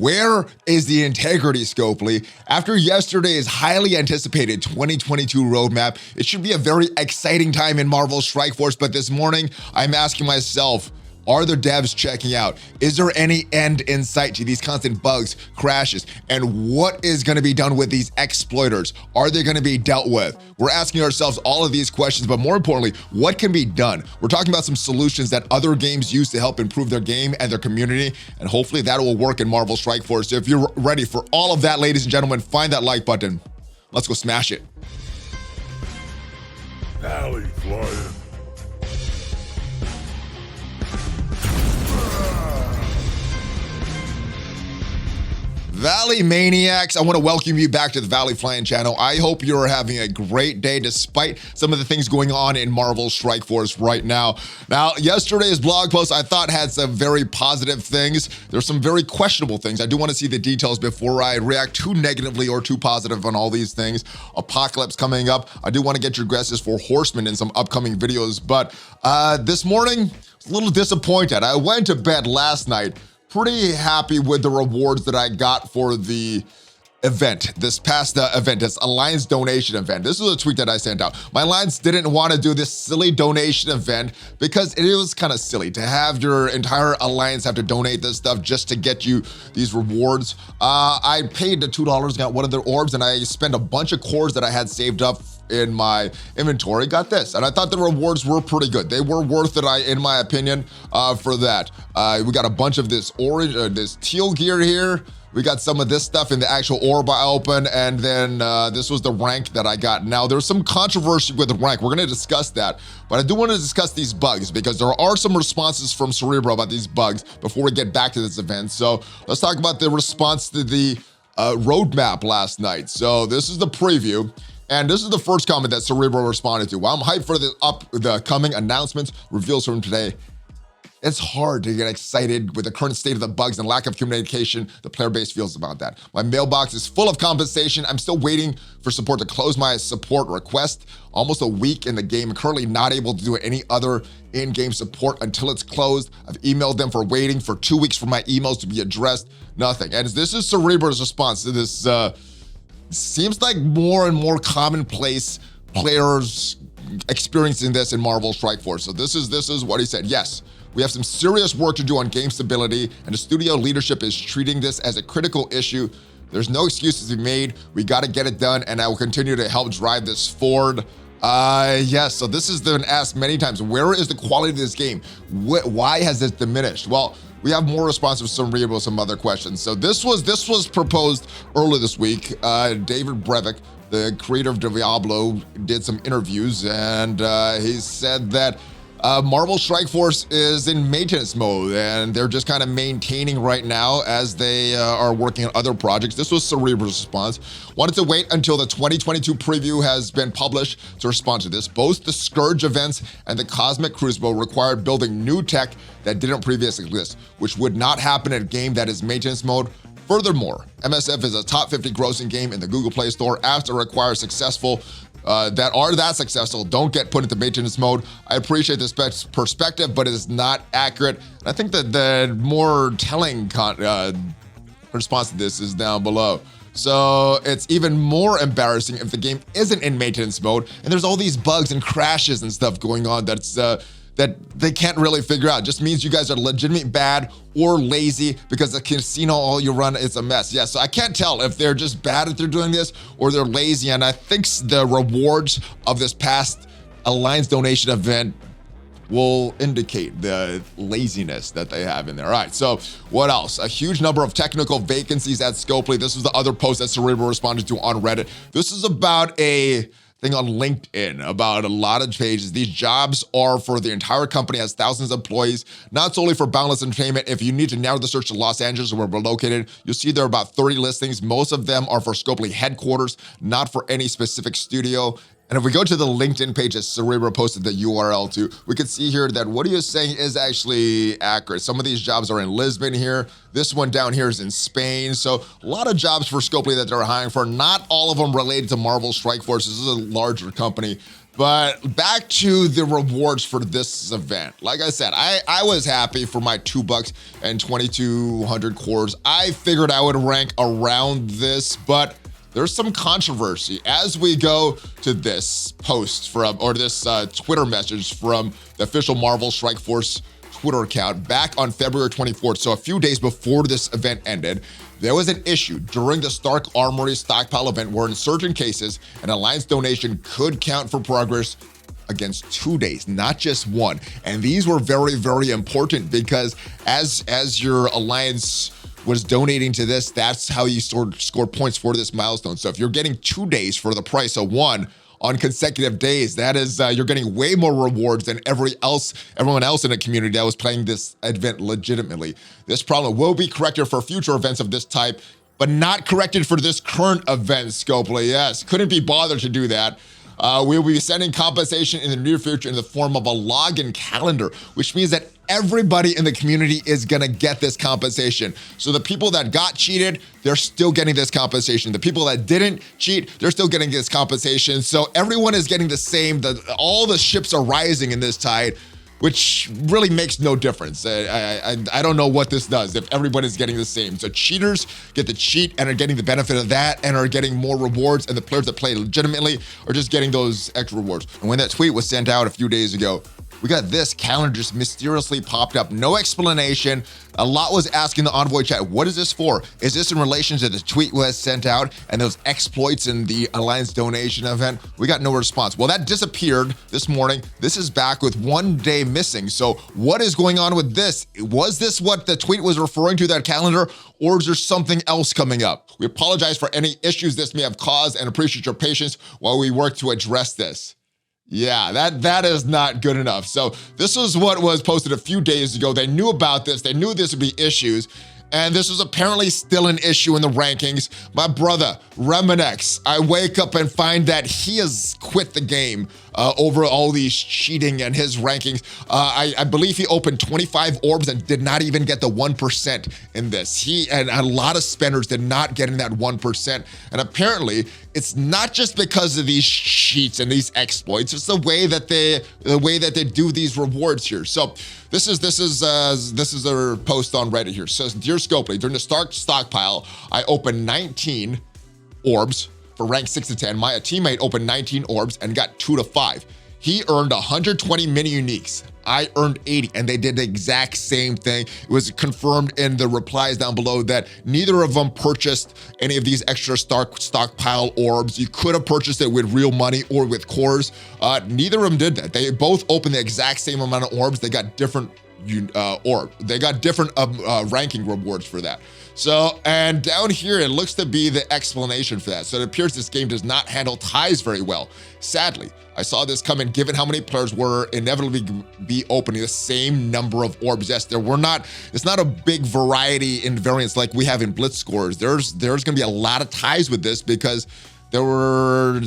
Where is the integrity, Scopely? After yesterday's highly anticipated 2022 roadmap, it should be a very exciting time in Marvel Strike Force, but this morning, I'm asking myself, are the devs checking out? Is there any end in sight to these constant bugs, crashes, and what is going to be done with these exploiters? Are they going to be dealt with? We're asking ourselves all of these questions, but more importantly, what can be done? We're talking about some solutions that other games use to help improve their game and their community, and hopefully that will work in Marvel Strike Force. So if you're ready for all of that, ladies and gentlemen, find that like button. Let's go smash it. ValleyFlyin. Valley Maniacs, I want to welcome you back to the ValleyFlyin channel. I hope you're having a great day despite some of the things going on in Marvel Strike Force right now. Now, yesterday's blog post I thought had some very positive things. There's some very questionable things. I do want to see the details before I react too negatively or too positive on all these things. Apocalypse coming up. I do want to get your guesses for Horseman in some upcoming videos, but this morning, I was a little disappointed. I went to bed last night pretty happy with the rewards that I got for the event, this past event, this Alliance donation event. This was a tweet that I sent out. My Alliance didn't want to do this silly donation event because it was kind of silly to have your entire Alliance have to donate this stuff just to get you these rewards. I paid the $2, got one of their orbs, and I spent a bunch of cores that I had saved up in my inventory, got this, and I thought the rewards were pretty good. They were worth it, in my opinion, for that. We got a bunch of this orange, this teal gear here. We got some of this stuff in the actual orb I opened, and then this was the rank that I got. Now, there's some controversy with the rank. We're gonna discuss that, but I do wanna discuss these bugs because there are some responses from Cerebro about these bugs before we get back to this event. So let's talk about the response to the roadmap last night. So this is the preview. And this is the first comment that Cerebro responded to. While I'm hyped for the coming announcements, reveals from today, it's hard to get excited with the current state of the bugs and lack of communication the player base feels about that. My mailbox is full of compensation. I'm still waiting for support to close my support request. Almost a week in the game. I'm currently not able to do any other in-game support until it's closed. I've emailed them for waiting for 2 weeks for my emails to be addressed. Nothing. And this is Cerebro's response to this. Seems like more and more commonplace players experiencing this in Marvel Strike Force. So this is what he said. Yes, we have some serious work to do on game stability, and the studio leadership is treating this as a critical issue. There's no excuses to be made. We got to get it done, and I will continue to help drive this forward. Yes, so this has been asked many times. Where is the quality of this game? Why has it diminished? Well, we have more responses from Cerebro, some other questions. So this was proposed earlier this week. David Brevik, the creator of Diablo, did some interviews, and he said that Marvel Strike Force is in maintenance mode, and they're just kind of maintaining right now as they are working on other projects. This was Cerebro's response. Wanted to wait until the 2022 preview has been published to respond to this. Both the Scourge events and the Cosmic Crucible required building new tech that didn't previously exist, which would not happen in a game that is maintenance mode. Furthermore, MSF is a top 50 grossing game in the Google Play Store after requires successful that successful don't get put into maintenance mode. I appreciate this perspective, but it is not accurate. And I think that the more telling response to this is down below. So it's even more embarrassing if the game isn't in maintenance mode and there's all these bugs and crashes and stuff going on that's that they can't really figure out. It just means you guys are legitimately bad or lazy because the casino all you run is a mess. Yeah, so I can't tell if they're just bad at they're doing this or they're lazy. And I think the rewards of this past Alliance donation event will indicate the laziness that they have in there. All right, so what else? A huge number of technical vacancies at Scopely. This was the other post that Cerebro responded to on Reddit. This is about a thing on LinkedIn about a lot of pages. These jobs are for the entire company, has thousands of employees, not solely for Boundless Entertainment. If you need to narrow the search to Los Angeles, where we're located, you'll see there are about 30 listings. Most of them are for Scopely headquarters, not for any specific studio. And if we go to the LinkedIn page that Cerebro posted the URL to, we can see here that what he is saying is actually accurate. Some of these jobs are in Lisbon here. This one down here is in Spain. So a lot of jobs for Scopely that they're hiring for. Not all of them related to Marvel Strike Force. This is a larger company But back to the rewards for this event. Like I said, I was happy for my $2 and 2,200 cores. I figured I would rank around this, but there's some controversy as we go to this post from, or this Twitter message from the official Marvel Strike Force Twitter account back on February 24th. So a few days before this event ended, there was an issue during the Stark Armory stockpile event where in certain cases, an Alliance donation could count for progress against 2 days, not just one. And these were very, very important because as your Alliance was donating to this, that's how you score points for this milestone. So if you're getting 2 days for the price of one on consecutive days, that is, you're getting way more rewards than everyone else in the community that was playing this event legitimately. This problem will be corrected for future events of this type, but not corrected for this current event, Scopely. Yes, couldn't be bothered to do that. We'll be sending compensation in the near future in the form of a login calendar, which means that everybody in the community is gonna get this compensation. So the people that got cheated, they're still getting this compensation. The people that didn't cheat, they're still getting this compensation. So everyone is getting the same. All the ships are rising in this tide, which really makes no difference. I don't know what this does if everybody's getting the same. So cheaters get the cheat and are getting the benefit of that and are getting more rewards, and the players that play legitimately are just getting those extra rewards. And when that tweet was sent out a few days ago, we got this calendar just mysteriously popped up. No explanation. A lot was asking the Envoy chat, what is this for? Is this in relation to the tweet was sent out and those exploits in the Alliance donation event? We got no response. Well, that disappeared this morning. This is back with 1 day missing. So what is going on with this? Was this what the tweet was referring to, that calendar, or is there something else coming up? We apologize for any issues this may have caused and appreciate your patience while we work to address this. Yeah, that is not good enough. So this was what was posted a few days ago. They knew about this. They knew this would be issues. And this was apparently still an issue in the rankings. My brother, Reminex, I wake up and find that he has quit the game over all these cheating and his rankings. I believe he opened 25 orbs and did not even get the 1% in this. He and a lot of spenders did not get in that 1%. And apparently, it's not just because of these cheats and these exploits. It's the way that they do these rewards here. So this is their post on Reddit here. It says, dear Scopely, during the Stark stockpile, I opened 19 orbs for rank 6 to 10. My teammate opened 19 orbs and got 2 to 5. He earned 120 mini uniques. I earned 80, and they did the exact same thing. It was confirmed in the replies down below that neither of them purchased any of these extra stockpile orbs. You could have purchased it with real money or with cores. Neither of them did that. They both opened the exact same amount of orbs. They got different They got different ranking rewards for that. So, and down here, it looks to be the explanation for that. So it appears this game does not handle ties very well. Sadly, I saw this coming given how many players were inevitably be opening the same number of orbs. Yes, it's not a big variety in variants like we have in Blitz scores. There's gonna be a lot of ties with this because there were,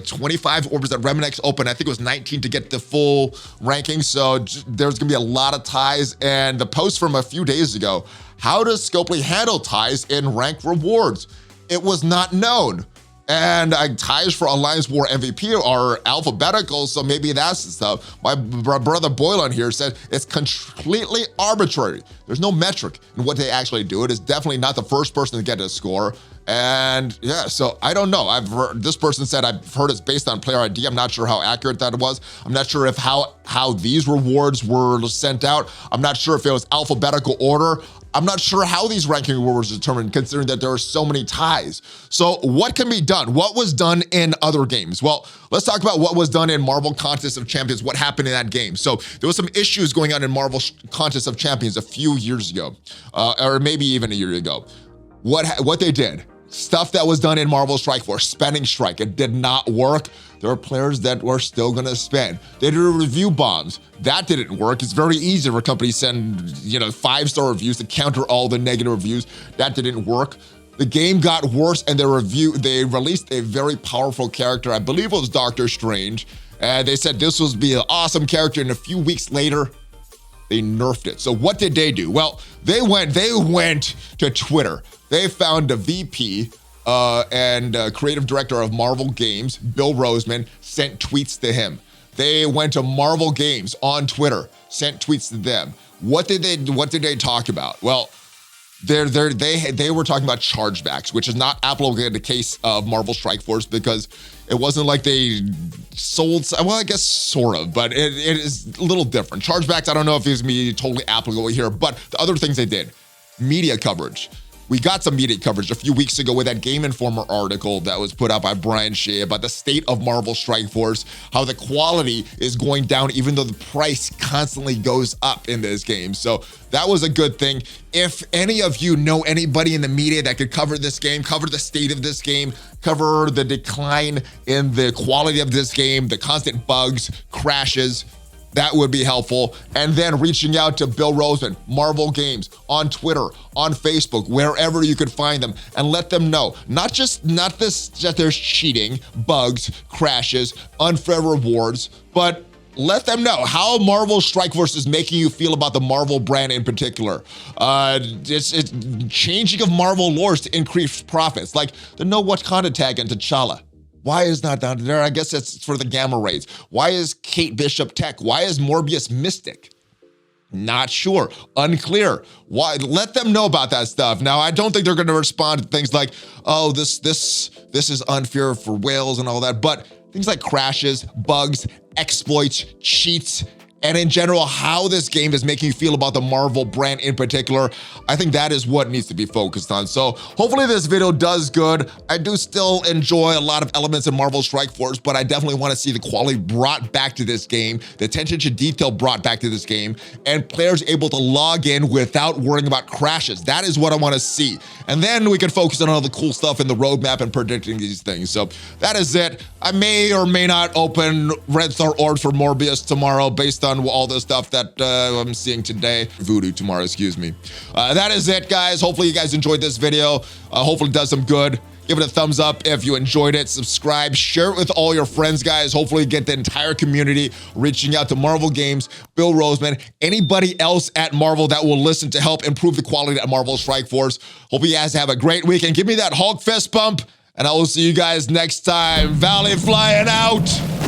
25 orbs that Reminex opened. I think it was 19 to get the full ranking. So there's gonna be a lot of ties. And the post from a few days ago, how does Scopely handle ties in rank rewards? It was not known. And ties for Alliance War MVP are alphabetical, so maybe that's the stuff. My brother Boylan here said it's completely arbitrary. There's no metric in what they actually do. It is definitely not the first person to get a score. And yeah, so I don't know. This person said, I've heard it's based on player ID. I'm not sure how accurate that was. I'm not sure if how these rewards were sent out. I'm not sure if it was alphabetical order. I'm not sure how these ranking rewards were determined, considering that there are so many ties. So what can be done? What was done in other games? Well, let's talk about what was done in Marvel Contest of Champions, what happened in that game. So there was some issues going on in Marvel Contest of Champions a few years ago, or maybe even a year ago. What they did, stuff that was done in Marvel Strike Force, spending strike, it did not work. There are players that were still gonna spend. They did review bombs. That didn't work. It's very easy for a company to send, 5-star reviews to counter all the negative reviews. That didn't work. The game got worse, and they released a very powerful character. I believe it was Doctor Strange. And they said this was be an awesome character, and a few weeks later, they nerfed it. So what did they do? Well, they went to Twitter. They found the VP and creative director of Marvel Games, Bill Roseman, sent tweets to him. They went to Marvel Games on Twitter, sent tweets to them. What did they talk about? Well, they were talking about chargebacks, which is not applicable in the case of Marvel Strike Force because it wasn't like they sold, well, I guess sort of, but it is a little different. Chargebacks, I don't know if it's going to be totally applicable here, but the other things they did, media coverage. We got some media coverage a few weeks ago with that Game Informer article that was put out by Brian Shea about the state of Marvel Strike Force, how the quality is going down even though the price constantly goes up in this game. So that was a good thing. If any of you know anybody in the media that could cover this game, cover the state of this game, cover the decline in the quality of this game, the constant bugs, crashes, that would be helpful. And then reaching out to Bill Roseman, Marvel Games, on Twitter, on Facebook, wherever you could find them, and let them know, not this that there's cheating, bugs, crashes, unfair rewards, but let them know how Marvel Strike Force is making you feel about the Marvel brand in particular. It's changing of Marvel lores to increase profits, like the No Wakanda tag and T'Challa. Why is not down there? I guess it's for the gamma rays. Why is Kate Bishop Tech? Why is Morbius Mystic? Not sure. Unclear. Why? Let them know about that stuff. Now, I don't think they're going to respond to things like, oh, this is unfair for whales and all that, but things like crashes, bugs, exploits, cheats, and in general, how this game is making you feel about the Marvel brand in particular, I think that is what needs to be focused on. So hopefully this video does good. I do still enjoy a lot of elements in Marvel Strike Force, but I definitely want to see the quality brought back to this game, the attention to detail brought back to this game, and players able to log in without worrying about crashes. That is what I want to see. And then we can focus on all the cool stuff in the roadmap and predicting these things. So that is it. I may or may not open Red Star Orbs for Morbius tomorrow based on all the stuff that I'm seeing today. Voodoo tomorrow, excuse me. That is it, guys. Hopefully you guys enjoyed this video. Hopefully it does some good. Give it a thumbs up if you enjoyed it. Subscribe, share it with all your friends, guys. Hopefully get the entire community reaching out to Marvel Games, Bill Roseman, anybody else at Marvel that will listen to help improve the quality at Marvel Strike Force. Hope you guys have a great weekend. Give me that Hulk fist bump, and I will see you guys next time. ValleyFlyin out.